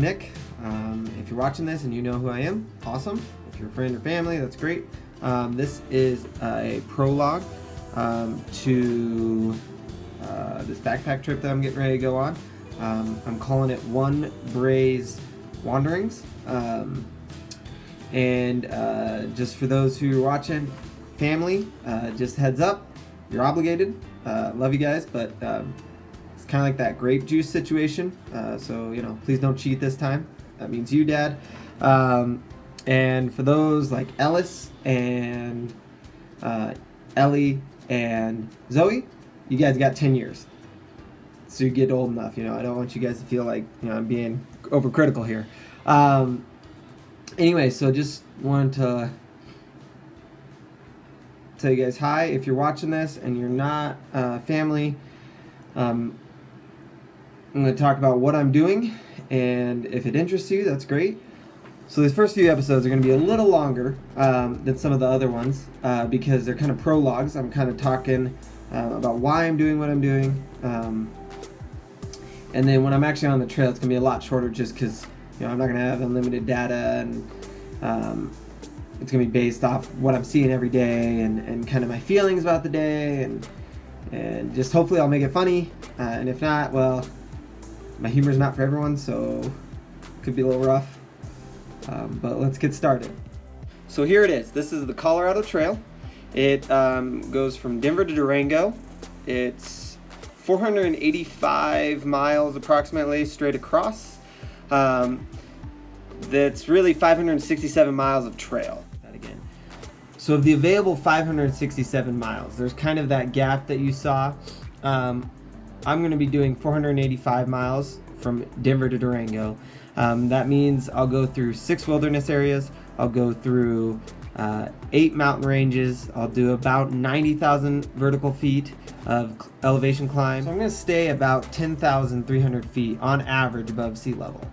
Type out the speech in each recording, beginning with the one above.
Nick. If you're watching this and you know who I am, awesome. If you're a friend or family, that's great. This is a prologue to this backpack trip that I'm getting ready to go on. I'm calling it One Bray's Wanderings. Just for those who are watching, family, just heads up, you're obligated. Love you guys, but it's kind of like that grape juice situation. So, please don't cheat this time. That means you, Dad. And for those like Ellis and Ellie and Zoe, you guys got 10 years. So you get old enough, I don't want you guys to feel like, I'm being overcritical here. Anyway, so just wanted to tell you guys hi. If you're watching this and you're not family, I'm going to talk about what I'm doing, and if it interests you, that's great. So these first few episodes are going to be a little longer than some of the other ones because they're kind of prologues. I'm kind of talking about why I'm doing what I'm doing. And then when I'm actually on the trail, it's going to be a lot shorter just because I'm not going to have unlimited data, and it's going to be based off what I'm seeing every day and kind of my feelings about the day, and just hopefully I'll make it funny. And if not, well, my humor's not for everyone, so it could be a little rough. But let's get started. So here it is. This is the Colorado Trail. It goes from Denver to Durango. It's 485 miles approximately straight across. That's really 567 miles of trail. That again. So of the available 567 miles, there's kind of that gap that you saw. I'm going to be doing 485 miles from Denver to Durango. That means I'll go through 6 wilderness areas. I'll go through 8 mountain ranges. I'll do about 90,000 vertical feet of elevation climb. So I'm going to stay about 10,300 feet on average above sea level.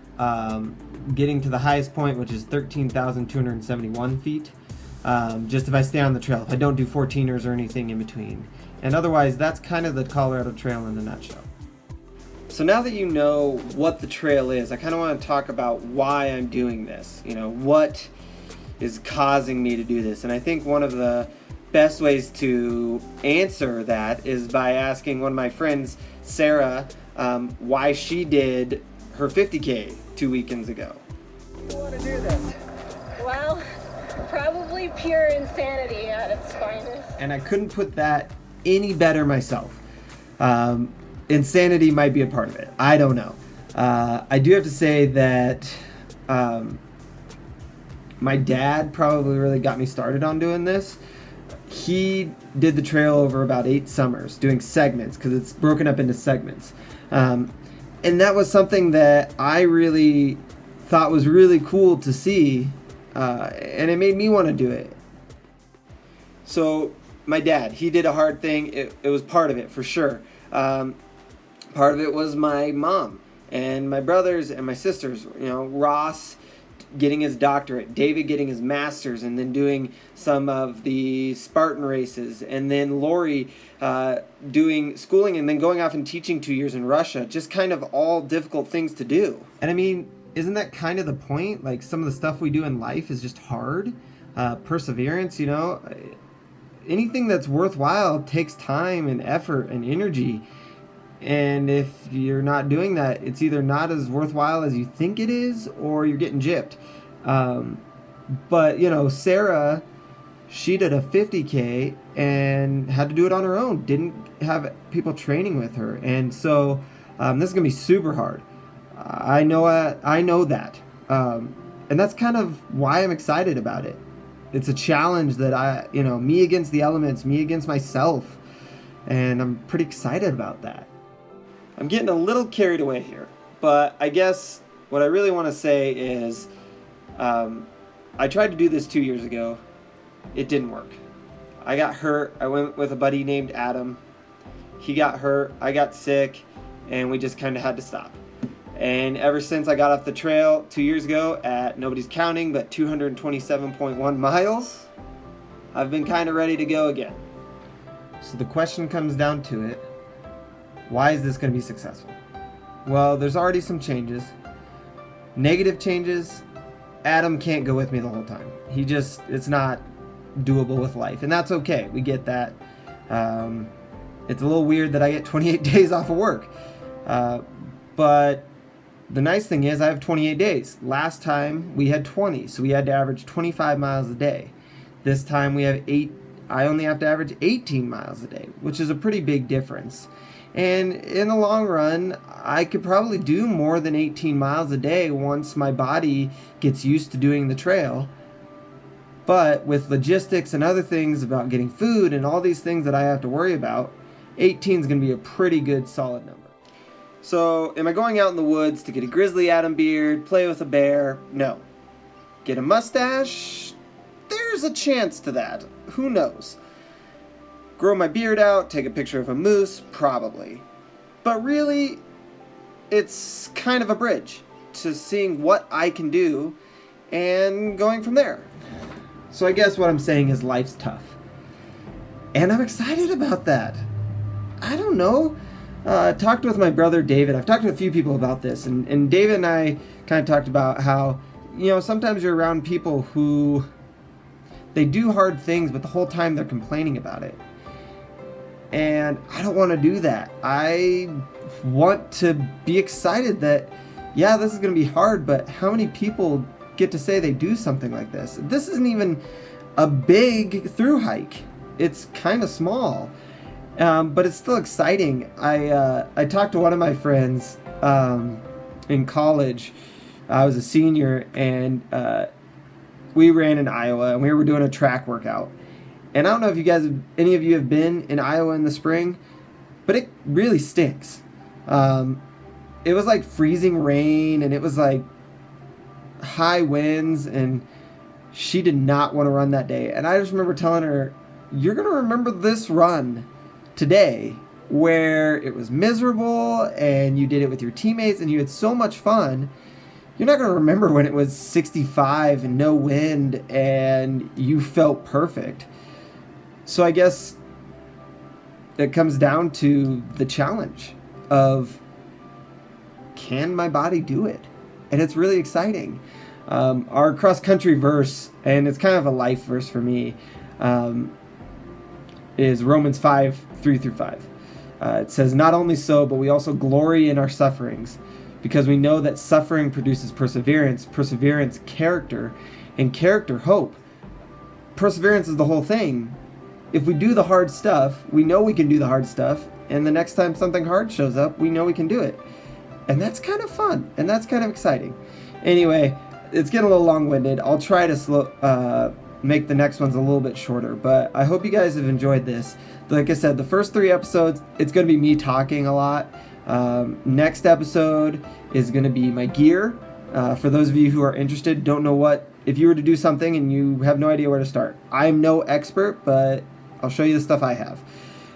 Getting to the highest point, which is 13,271 feet. Just if I stay on the trail, if I don't do 14ers or anything in between. And otherwise, that's kind of the Colorado Trail in a nutshell. So now that you know what the trail is, I kind of want to talk about why I'm doing this. What is causing me to do this? And I think one of the best ways to answer that is by asking one of my friends, Sarah, why she did her 50K 2 weekends ago. You want to do this? Well, probably pure insanity at its finest. And I couldn't put that any better myself. Insanity might be a part of it. I don't know. I do have to say that my dad probably really got me started on doing this. He did the trail over about 8 summers, doing segments, because it's broken up into segments. And that was something that I really thought was really cool to see, and it made me want to do it. So my dad, he did a hard thing. It was part of it, for sure. Part of it was my mom and my brothers and my sisters. Ross getting his doctorate, David getting his master's, and then doing some of the Spartan races, and then Lori doing schooling and then going off and teaching 2 years in Russia. Just kind of all difficult things to do. And I mean, isn't that kind of the point? Like, some of the stuff we do in life is just hard. Perseverance, anything that's worthwhile takes time and effort and energy. And if you're not doing that, it's either not as worthwhile as you think it is, or you're getting gypped. But Sarah, she did a 50K and had to do it on her own. Didn't have people training with her. And so this is going to be super hard. I know that. And that's kind of why I'm excited about it. It's a challenge that me against the elements, me against myself. And I'm pretty excited about that. I'm getting a little carried away here, but I guess what I really want to say is I tried to do this 2 years ago. It didn't work. I got hurt. I went with a buddy named Adam. He got hurt. I got sick, and we just kind of had to stop. And ever since I got off the trail 2 years ago at, nobody's counting, but 227.1 miles, I've been kind of ready to go again. So the question comes down to it. Why is this going to be successful? Well, there's already some changes. Negative changes, Adam can't go with me the whole time. It's not doable with life, and that's okay. We get that. It's a little weird that I get 28 days off of work. But the nice thing is I have 28 days. Last time we had 20, so we had to average 25 miles a day. This time we have 8. I only have to average 18 miles a day, which is a pretty big difference. And in the long run, I could probably do more than 18 miles a day once my body gets used to doing the trail. But with logistics and other things about getting food and all these things that I have to worry about, 18 is going to be a pretty good solid number. So, am I going out in the woods to get a grizzly Adam beard, play with a bear? No. Get a mustache? There's a chance to that. Who knows? Grow my beard out, take a picture of a moose? Probably. But really, it's kind of a bridge to seeing what I can do and going from there. So I guess what I'm saying is life's tough. And I'm excited about that. I don't know. I talked with my brother David. I've talked to a few people about this. And David and I kind of talked about how, sometimes you're around people who, they do hard things, but the whole time they're complaining about it. And I don't want to do that. I want to be excited that, yeah, this is going to be hard, but how many people get to say they do something like this? This isn't even a big through hike. It's kind of small, but it's still exciting. I talked to one of my friends in college. I was a senior, and we ran in Iowa, and we were doing a track workout. And I don't know if any of you have been in Iowa in the spring, but it really stinks. It was like freezing rain, and it was like high winds, and she did not want to run that day. And I just remember telling her, you're going to remember this run today where it was miserable and you did it with your teammates and you had so much fun. You're not going to remember when it was 65 and no wind and you felt perfect. So I guess it comes down to the challenge of, can my body do it? And it's really exciting. Our cross-country verse, and it's kind of a life verse for me, is Romans 5:3-5. It says, "Not only so, but we also glory in our sufferings, because we know that suffering produces perseverance, perseverance character, and character hope." Perseverance is the whole thing. If we do the hard stuff, we know we can do the hard stuff, and the next time something hard shows up, we know we can do it. And that's kind of fun, and that's kind of exciting. Anyway, it's getting a little long-winded. I'll try to make the next ones a little bit shorter, but I hope you guys have enjoyed this. Like I said, the first 3 episodes, it's going to be me talking a lot. Next episode is going to be my gear. For those of you who are interested, don't know if you were to do something and you have no idea where to start. I'm no expert, but I'll show you the stuff I have.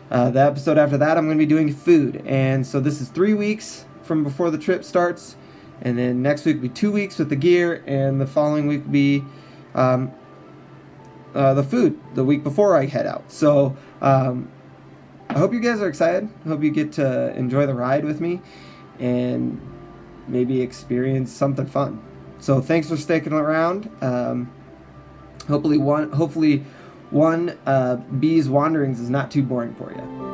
The episode after that, I'm going to be doing food. And so this is 3 weeks from before the trip starts. And then next week will be 2 weeks with the gear. And the following week will be the food the week before I head out. So I hope you guys are excited. I hope you get to enjoy the ride with me and maybe experience something fun. So thanks for sticking around. Hopefully one Bee's Wanderings is not too boring for you.